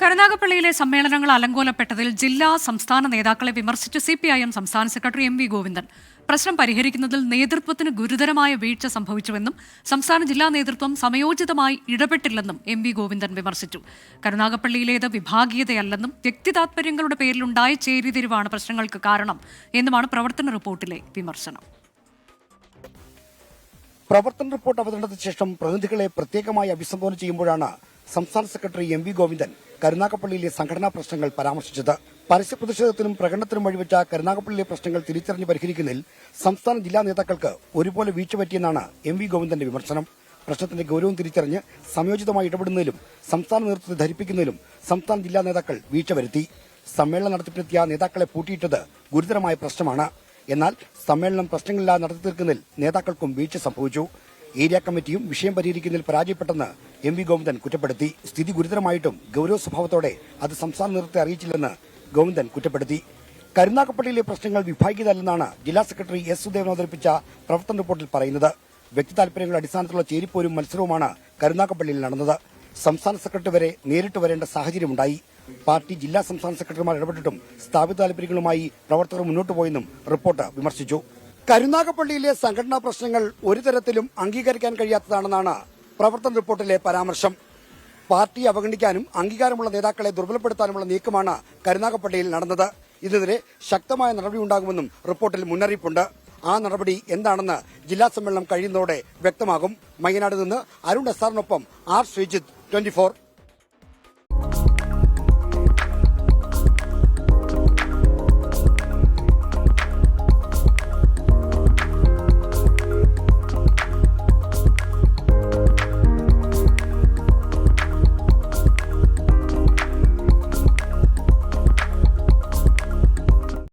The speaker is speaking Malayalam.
കരുനാഗപ്പള്ളിയിലെ സമ്മേളനങ്ങൾ അലങ്കോലപ്പെട്ടതിൽ ജില്ലാ സംസ്ഥാന നേതാക്കളെ വിമർശിച്ച് CPIM സംസ്ഥാന സെക്രട്ടറി MV ഗോവിന്ദൻ. പ്രശ്നം പരിഹരിക്കുന്നതിൽ നേതൃത്വത്തിന് ഗുരുതരമായ വീഴ്ച സംഭവിച്ചുവെന്നും സംസ്ഥാന ജില്ലാ നേതൃത്വം സമയോചിതമായി ഇടപെട്ടില്ലെന്നും MV ഗോവിന്ദൻ വിമർശിച്ചു. കരുനാഗപ്പള്ളിയിലേത് വിഭാഗീയതയല്ലെന്നും വ്യക്തിതാത്പര്യങ്ങളുടെ പേരിലുണ്ടായ ചേരിതിരിവാണ് പ്രശ്നങ്ങൾക്ക് കാരണം എന്നുമാണ് പ്രവർത്തന റിപ്പോർട്ടിലെ വിമർശനം. പ്രവർത്തന റിപ്പോർട്ട് അവതരണത്തിന് ശേഷം പ്രതിനിധികളെ പ്രത്യേകമായി അഭിസംബോധന ചെയ്യുമ്പോഴാണ് സംസ്ഥാന സെക്രട്ടറി MV ഗോവിന്ദൻ കരുനാഗപ്പള്ളിയിലെ സംഘടനാ പ്രശ്നങ്ങൾ പരാമർശിച്ചത്. പരസ്യ പ്രതിഷേധത്തിനും പ്രകടനത്തിനും വഴിവെച്ച കരുനാഗപ്പള്ളിയിലെ പ്രശ്നങ്ങൾ തിരിച്ചറിഞ്ഞ് പരിഹരിക്കുന്നതിൽ സംസ്ഥാന ജില്ലാ നേതാക്കൾക്ക് ഒരുപോലെ വീഴ്ച പറ്റിയെന്നാണ് MV ഗോവിന്ദന്റെ വിമർശനം. പ്രശ്നത്തിന്റെ ഗൌരവം തിരിച്ചറിഞ്ഞ് സമയോചിതമായി ഇടപെടുന്നതിലും സംസ്ഥാന നേതൃത്വത്തെ ധരിപ്പിക്കുന്നതിലും സംസ്ഥാന ജില്ലാ നേതാക്കൾ വീഴ്ച വരുത്തി. സമ്മേളനം നടത്തിപ്പിലെത്തിയ നേതാക്കളെ പൂട്ടിയിട്ടത് ഗുരുതരമായ പ്രശ്നമാണ്. എന്നാൽ സമ്മേളനം പ്രശ്നങ്ങളില്ലാതെ നടത്തി തീർക്കുന്നതിൽ നേതാക്കൾക്കും വീഴ്ച സംഭവിച്ചു. ഏരിയ കമ്മിറ്റിയും വിഷയം പരിഹരിക്കുന്നതിൽ പരാജയപ്പെട്ടെന്ന് MV ഗോവിന്ദൻ കുറ്റപ്പെടുത്തി. സ്ഥിതി ഗുരുതരമായിട്ടും ഗൌരവ സ്വഭാവത്തോടെ അത് സംസ്ഥാന നേതൃത്വത്തെ അറിയിച്ചില്ലെന്ന് ഗോവിന്ദൻ കുറ്റപ്പെടുത്തി. കരുനാഗപ്പള്ളിയിലെ പ്രശ്നങ്ങൾ വിഭാഗീയതല്ലെന്നാണ് ജില്ലാ സെക്രട്ടറി S. സുദേവൻ അവതരിപ്പിച്ച പ്രവർത്തന റിപ്പോർട്ടിൽ പറയുന്നത്. വ്യക്തി താൽപര്യങ്ങളുടെ അടിസ്ഥാനത്തിലുള്ള ചേരിപ്പോരും മത്സരവുമാണ് കരുനാഗപ്പള്ളിയിൽ നടന്നത്. സംസ്ഥാന സെക്രട്ടറി വരെ നേരിട്ട് വരേണ്ട സാഹചര്യമുണ്ടായി. പാർട്ടി ജില്ലാ സംസ്ഥാന സെക്രട്ടറിമാർ ഇടപെട്ടിട്ടും സ്ഥാപിത താൽപര്യങ്ങളുമായി പ്രവർത്തകർ മുന്നോട്ട് പോയെന്നും റിപ്പോർട്ട് വിമർശിച്ചു. കരുനാഗപ്പള്ളിയിലെ സംഘടനാ പ്രശ്നങ്ങൾ ഒരു തരത്തിലും അംഗീകരിക്കാൻ കഴിയാത്തതാണെന്നാണ് പ്രവർത്തന റിപ്പോർട്ടിലെ പരാമർശം. പാർട്ടിയെ അവഗണിക്കാനും അംഗീകാരമുള്ള നേതാക്കളെ ദുർബലപ്പെടുത്താനുമുള്ള നീക്കമാണ് കരുനാഗപ്പള്ളിയിൽ നടന്നത്. ഇതിനെതിരെ ശക്തമായ നടപടിയുണ്ടാകുമെന്നും റിപ്പോർട്ടിൽ മുന്നറിയിപ്പുണ്ട്. ആ നടപടി എന്താണെന്ന് ജില്ലാ സമ്മേളനം കഴിയുന്നതോടെ വ്യക്തമാകും. മയ്യനാട് നിന്ന് അരുൺ SR-നൊപ്പം R. ശ്രീജിത്ത്, 24.